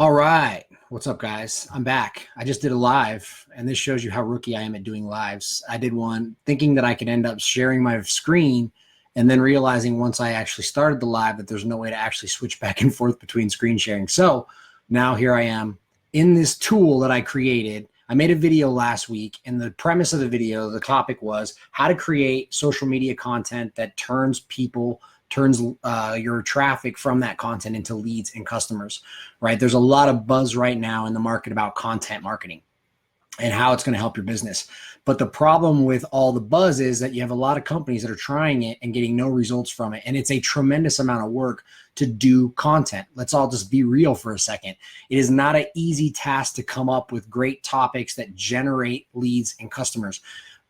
All right. What's up, guys? I'm back. I just did a live, and this shows you how rookie I am at doing lives. I did one thinking that I could end up sharing my screen, and then realizing once I actually started the live that there's no way to actually switch back and forth between screen sharing. So now here I am in this tool that I created. I made a video last week, and the premise of the video, the topic was how to create social media content that turns your traffic from that content into leads and customers, right? There's a lot of buzz right now in the market about content marketing and how it's going to help your business. But the problem with all the buzz is that you have a lot of companies that are trying it and getting no results from it. And it's a tremendous amount of work to do content. Let's all just be real for a second. It is not an easy task to come up with great topics that generate leads and customers.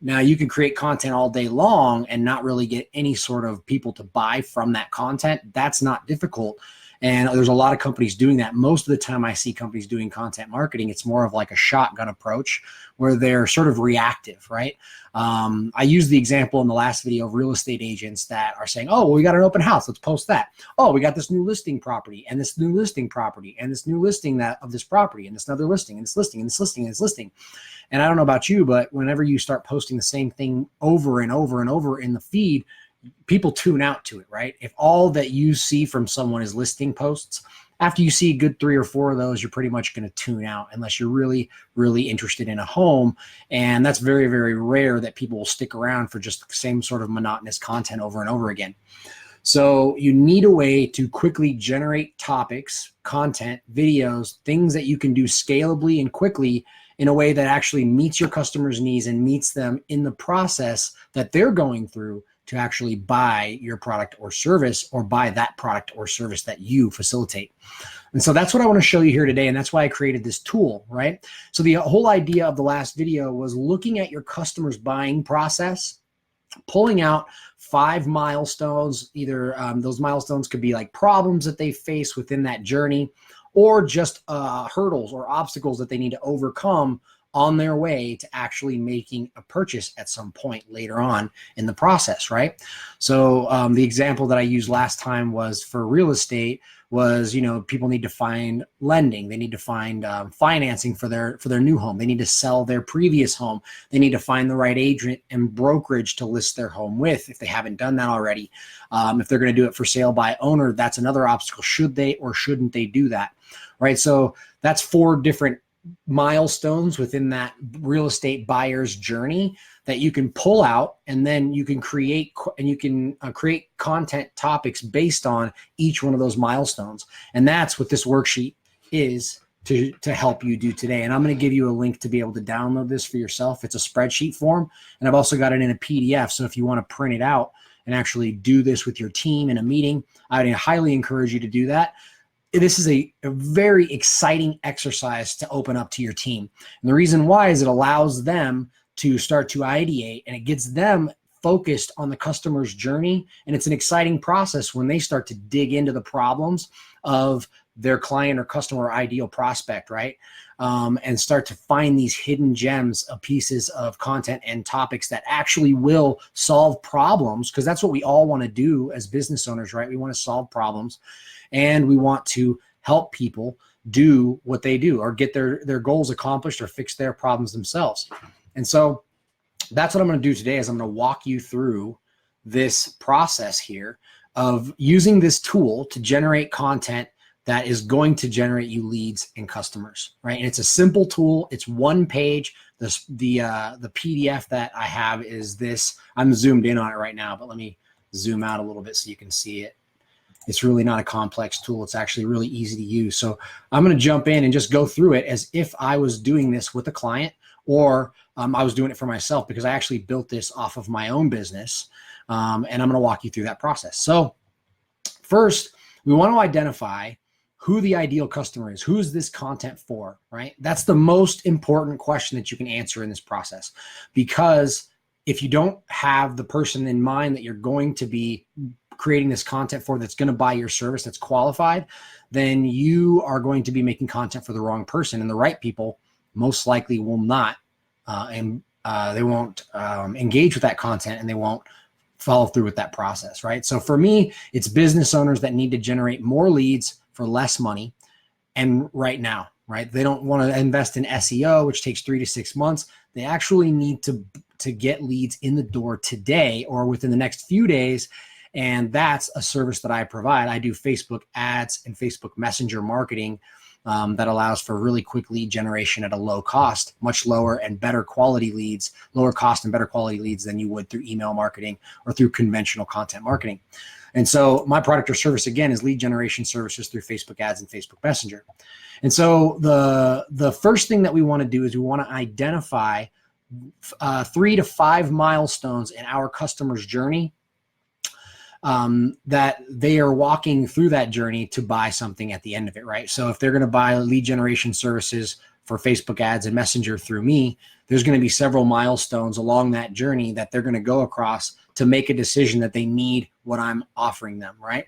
Now, you can create content all day long and not really get any sort of people to buy from that content. That's not difficult. And there's a lot of companies doing that. Most of the time I see companies doing content marketing, it's more of like a shotgun approach where they're sort of reactive, right? I used the example in the last video of real estate agents that are saying, oh, well, we got an open house, let's post that. Oh, we got this new listing property and this new listing property and this new listing of this property and this other listing and this listing and this listing and this listing. And I don't know about you, but whenever you start posting the same thing over and over and over in the feed, people tune out to it, right? If all that you see from someone is listing posts, after you see a good 3 or 4 of those, you're pretty much going to tune out unless you're really, really interested in a home. And that's very, very rare that people will stick around for just the same sort of monotonous content over and over again. So you need a way to quickly generate topics, content, videos, things that you can do scalably and quickly in a way that actually meets your customers' needs and meets them in the process that they're going through to actually buy your product or service, or buy that product or service that you facilitate. And so that's what I want to show you here today. And that's why I created this tool, right? So the whole idea of the last video was looking at your customer's buying process, pulling out 5 milestones. Either those milestones could be like problems that they face within that journey, or just hurdles or obstacles that they need to overcome on their way to actually making a purchase at some point later on in the process, right? So the example that I used last time was for real estate was, people need to find lending. They need to find financing for their new home. They need to sell their previous home. They need to find the right agent and brokerage to list their home with if they haven't done that already. If they're going to do it for sale by owner, that's another obstacle. Should they or shouldn't they do that, right? So that's 4 different milestones within that real estate buyer's journey that you can pull out, and then you can create content topics based on each one of those milestones. And that's what this worksheet is to help you do today. And I'm going to give you a link to be able to download this for yourself. It's a spreadsheet form, and I've also got it in a PDF. So if you want to print it out and actually do this with your team in a meeting, I would highly encourage you to do that. This is a very exciting exercise to open up to your team. And the reason why is it allows them to start to ideate, and it gets them focused on the customer's journey. And it's an exciting process when they start to dig into the problems of their client or customer or ideal prospect, right? And start to find these hidden gems of pieces of content and topics that actually will solve problems, because that's what we all want to do as business owners, right? We want to solve problems, and we want to help people do what they do or get their goals accomplished or fix their problems themselves. And so that's what I'm going to do today, is I'm going to walk you through this process here of using this tool to generate content that is going to generate you leads and customers, right? And it's a simple tool. It's 1 page. The PDF that I have is this. I'm zoomed in on it right now, but let me zoom out a little bit so you can see it. It's really not a complex tool. It's actually really easy to use. So I'm going to jump in and just go through it as if I was doing this with a client, or I was doing it for myself, because I actually built this off of my own business. And I'm going to walk you through that process. So first, we want to identify who the ideal customer is. Who is this content for, right? That's the most important question that you can answer in this process, because if you don't have the person in mind that you're going to be creating this content for, that's going to buy your service, that's qualified, then you are going to be making content for the wrong person. And the right people most likely will not, they won't engage with that content, and they won't follow through with that process, right? So for me, it's business owners that need to generate more leads for less money, and right now, right? They don't want to invest in SEO, which takes 3 to 6 months. They actually need to get leads in the door today or within the next few days. And that's a service that I provide. I do Facebook ads and Facebook Messenger marketing that allows for really quick lead generation at a low cost, much lower and better quality leads, lower cost and better quality leads than you would through email marketing or through conventional content marketing. And so my product or service, again, is lead generation services through Facebook ads and Facebook Messenger. And so the first thing that we want to do is we want to identify 3 to 5 milestones in our customer's journey that they are walking through that journey to buy something at the end of it, right? So if they're going to buy lead generation services for Facebook ads and Messenger through me, there's going to be several milestones along that journey that they're going to go across to make a decision that they need what I'm offering them, right?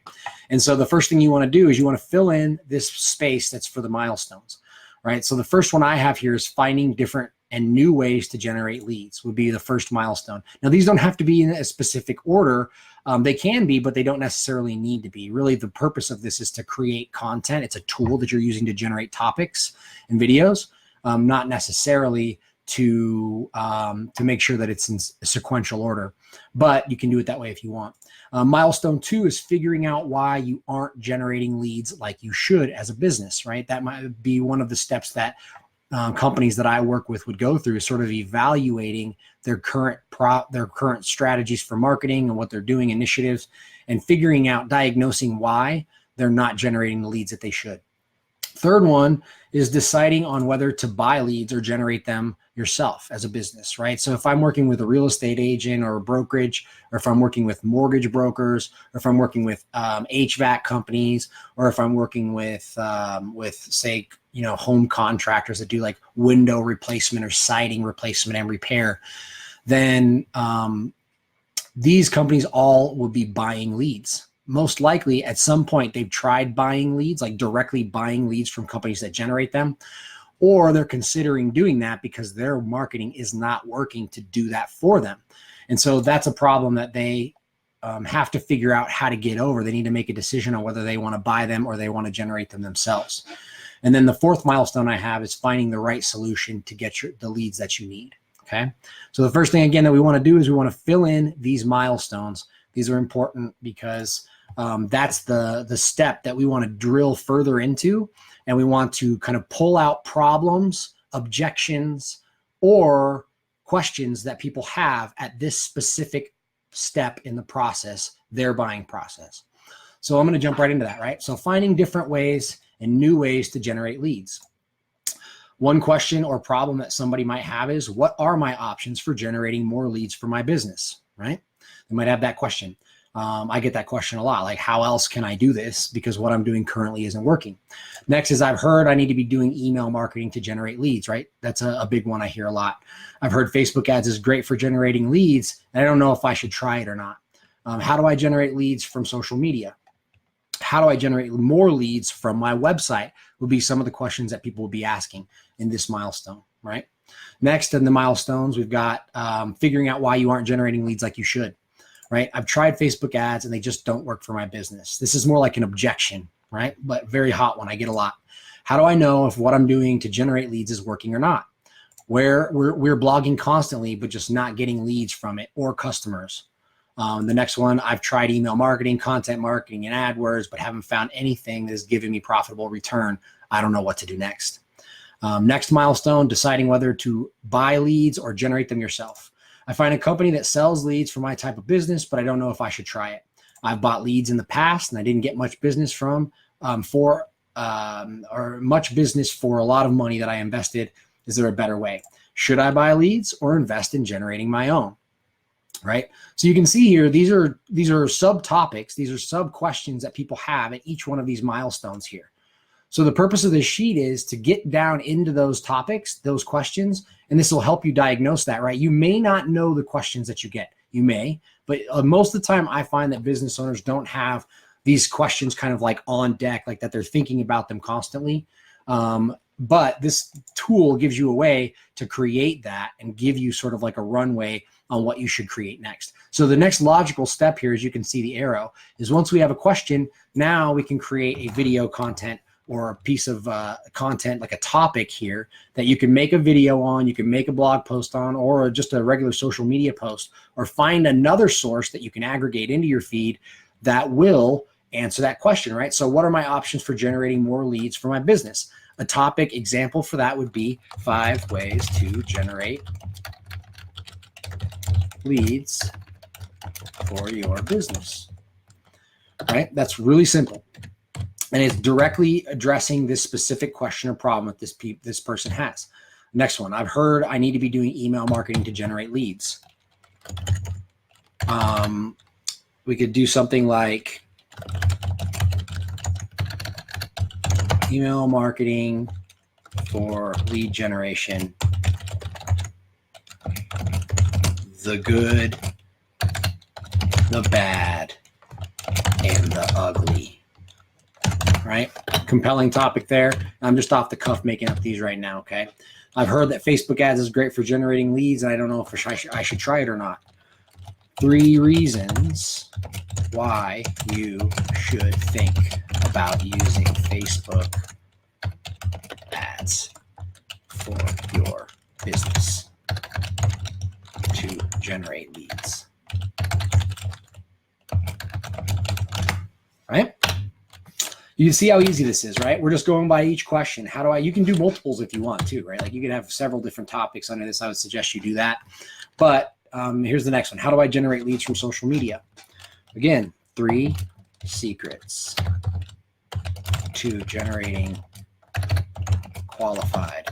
And so the first thing you want to do is you want to fill in this space that's for the milestones, right? So the first one I have here is finding different and new ways to generate leads would be the first milestone. Now, these don't have to be in a specific order. They can be, but they don't necessarily need to be. Really, the purpose of this is to create content. It's a tool that you're using to generate topics and videos, not necessarily to make sure that it's in sequential order, but you can do it that way if you want. Milestone 2 is figuring out why you aren't generating leads like you should as a business, right? That might be one of the steps that companies that I work with would go through, is sort of evaluating their current strategies for marketing and what they're doing, initiatives, and figuring out, diagnosing why they're not generating the leads that they should. Third one is deciding on whether to buy leads or generate them yourself as a business, right? So if I'm working with a real estate agent or a brokerage, or if I'm working with mortgage brokers, or if I'm working with HVAC companies, or if I'm working with say, home contractors that do like window replacement or siding replacement and repair, then these companies all will be buying leads. Most likely at some point they've tried buying leads, like directly buying leads from companies that generate them, or they're considering doing that because their marketing is not working to do that for them. And so that's a problem that they have to figure out how to get over. They need to make a decision on whether they want to buy them or they want to generate them themselves. And then the fourth milestone I have is finding the right solution to get the leads that you need. Okay. So the first thing, again, that we want to do is we want to fill in these milestones. These are important because that's the step that we want to drill further into. And we want to kind of pull out problems, objections, or questions that people have at this specific step in the process, their buying process. So I'm going to jump right into that, right? So finding different ways and new ways to generate leads. One question or problem that somebody might have is, what are my options for generating more leads for my business, right? They might have that question. I get that question a lot, like, how else can I do this? Because what I'm doing currently isn't working. Next is, I've heard I need to be doing email marketing to generate leads, right? That's a big one I hear a lot. I've heard Facebook ads is great for generating leads, and I don't know if I should try it or not. How do I generate leads from social media? How do I generate more leads from my website? Would be some of the questions that people will be asking in this milestone, right? Next in the milestones, we've got figuring out why you aren't generating leads like you should. Right? I've tried Facebook ads and they just don't work for my business. This is more like an objection, right? But very hot one. I get a lot. How do I know if what I'm doing to generate leads is working or not? Where we're blogging constantly, but just not getting leads from it or customers. The next one, I've tried email marketing, content marketing, and AdWords, but haven't found anything that is giving me profitable return. I don't know what to do next. Next milestone, deciding whether to buy leads or generate them yourself. I find a company that sells leads for my type of business, but I don't know if I should try it. I've bought leads in the past and I didn't get much business from or much business for a lot of money that I invested. Is there a better way? Should I buy leads or invest in generating my own? Right? So you can see here, these are subtopics. These are sub questions that people have at each one of these milestones here. So the purpose of this sheet is to get down into those topics, those questions, and this will help you diagnose that, right? You may not know the questions that you get. You may, but most of the time I find that business owners don't have these questions kind of like on deck, like that they're thinking about them constantly. But this tool gives you a way to create that and give you sort of like a runway on what you should create next. So the next logical step here, as you can see the arrow, is once we have a question, now we can create a video content or a piece of content, like a topic here that you can make a video on, you can make a blog post on, or just a regular social media post, or find another source that you can aggregate into your feed that will answer that question, right? So what are my options for generating more leads for my business? A topic example for that would be 5 ways to generate leads for your business, right? That's really simple. And it's directly addressing this specific question or problem that this person has. Next one, I've heard I need to be doing email marketing to generate leads. We could do something like email marketing for lead generation, the good, the bad, and the ugly. Right? Compelling topic there. I'm just off the cuff making up these right now, okay? I've heard that Facebook ads is great for generating leads, and I don't know if I should try it or not. 3 reasons why you should think about using Facebook ads for your business to generate leads. Right? You can see how easy this is, right? We're just going by each question. You can do multiples if you want to, right? Like you can have several different topics under this. I would suggest you do that. But here's the next one. How do I generate leads from social media? Again, 3 secrets to generating qualified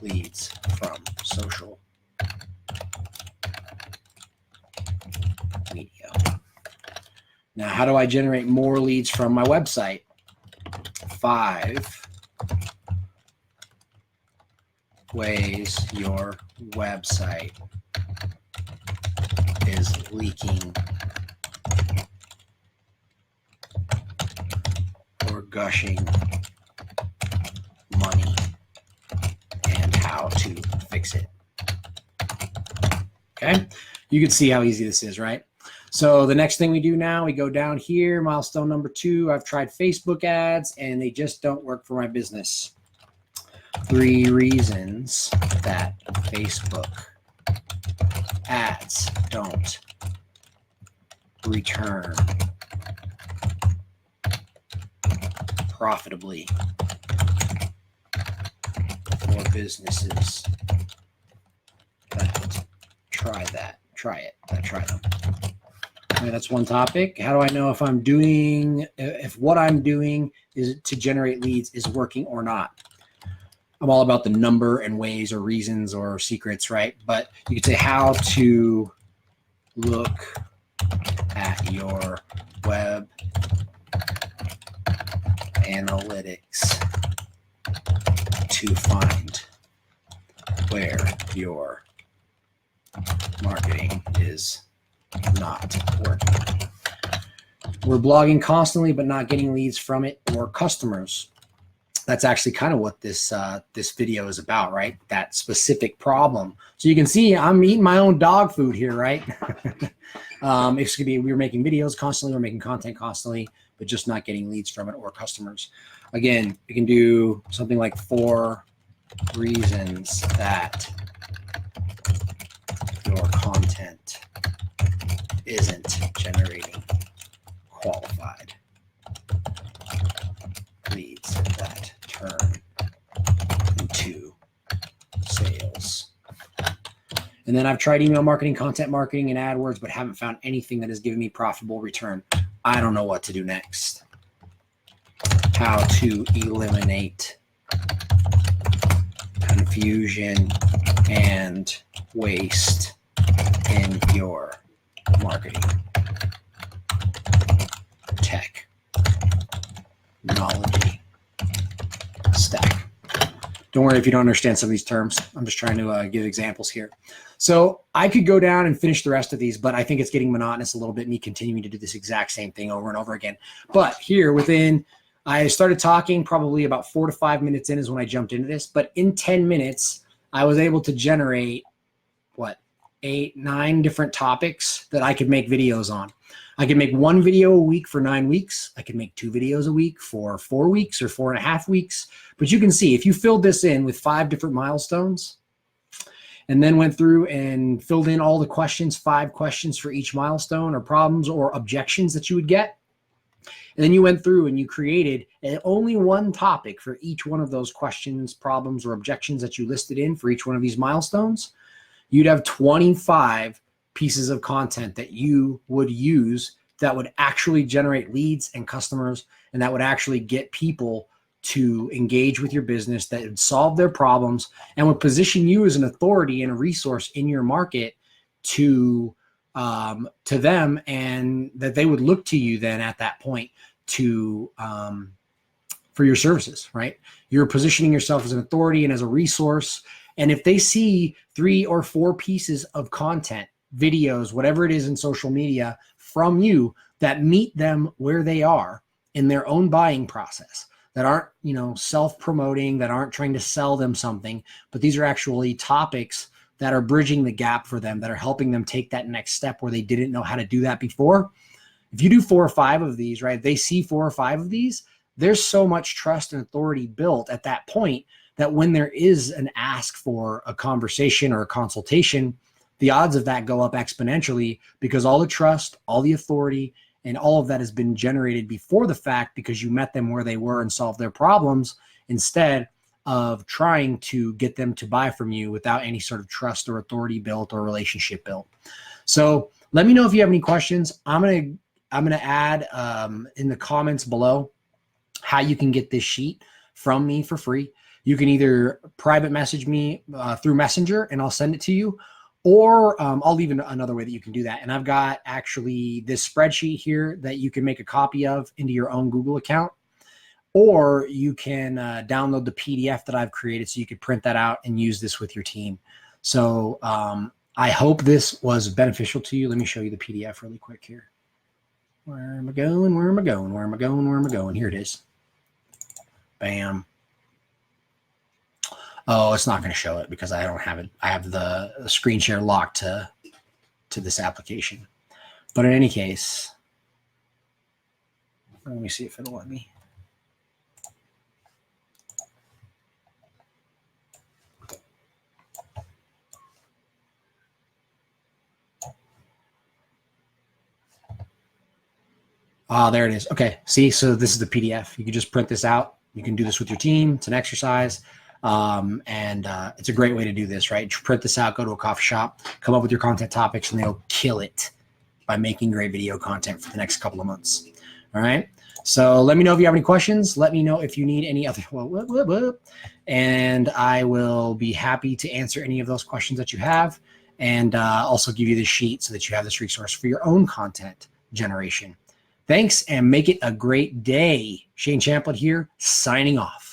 leads from social media. Now, how do I generate more leads from my website? 5 ways your website is leaking or gushing money and how to fix it. Okay, you can see how easy this is, right? So the next thing we do now, we go down here, milestone number 2. I've tried Facebook ads and they just don't work for my business. 3 reasons that Facebook ads don't return profitably for businesses that try them. Okay, that's one topic. How do I know if what I'm doing is to generate leads is working or not? I'm all about the number and ways or reasons or secrets, right? But you could say how to look at your web analytics to find where your marketing is not working. We're blogging constantly but not getting leads from it or customers. That's actually kind of what this video is about, right? That specific problem. So you can see I'm eating my own dog food here, right? It's gonna be we're making videos constantly, we're making content constantly, but just not getting leads from it or customers. Again, you can do something like 4 reasons that your content isn't generating qualified leads that turn into sales. And then I've tried email marketing, content marketing, and AdWords, but haven't found anything that has given me profitable return. I don't know what to do next. How to eliminate confusion and waste in your marketing technology stack. Don't worry if you don't understand some of these terms. I'm just trying to give examples here. So I could go down and finish the rest of these, but I think it's getting monotonous a little bit, me continuing to do this exact same thing over and over again. But here I started talking probably about 4 to 5 minutes in is when I jumped into this, but in 10 minutes, I was able to generate 8, 9 different topics that I could make videos on. I could make 1 video a week for 9 weeks. I could make 2 videos a week for 4 weeks or 4.5 weeks. But you can see if you filled this in with 5 different milestones and then went through and filled in all the questions, 5 questions for each milestone or problems or objections that you would get. And then you went through and you created only 1 topic for each one of those questions, problems, or objections that you listed in for each one of these milestones. You'd have 25 pieces of content that you would use that would actually generate leads and customers, and that would actually get people to engage with your business, that would solve their problems and would position you as an authority and a resource in your market to them, and that they would look to you then at that point to for your services, right? You're positioning yourself as an authority and as a resource. And if they see 3 or 4 pieces of content, videos, whatever it is in social media from you that meet them where they are in their own buying process, that aren't, self-promoting, that aren't trying to sell them something, but these are actually topics that are bridging the gap for them, that are helping them take that next step where they didn't know how to do that before. If you do 4 or 5 of these, right, they see 4 or 5 of these, there's so much trust and authority built at that point that when there is an ask for a conversation or a consultation, the odds of that go up exponentially because all the trust, all the authority, and all of that has been generated before the fact because you met them where they were and solved their problems instead of trying to get them to buy from you without any sort of trust or authority built or relationship built. So let me know if you have any questions. I'm gonna add in the comments below how you can get this sheet from me for free. You can either private message me through Messenger and I'll send it to you, or I'll leave another way that you can do that. And I've got actually this spreadsheet here that you can make a copy of into your own Google account, or you can download the PDF that I've created so you could print that out and use this with your team. So I hope this was beneficial to you. Let me show you the PDF really quick here. Where am I going? Where am I going? Where am I going? Where am I going? Here it is. Bam. Oh, it's not going to show it because I don't have it. I have the screen share locked to this application. But in any case, let me see if it'll let me. There it is. Okay. See, so this is the PDF. You can just print this out. You can do this with your team. It's an exercise. It's a great way to do this, right? Print this out, go to a coffee shop, come up with your content topics, and they'll kill it by making great video content for the next couple of months. All right. So let me know if you have any questions. Let me know if you need any other, and I will be happy to answer any of those questions that you have, and also give you the sheet so that you have this resource for your own content generation. Thanks, and make it a great day. Shane Champlin here, signing off.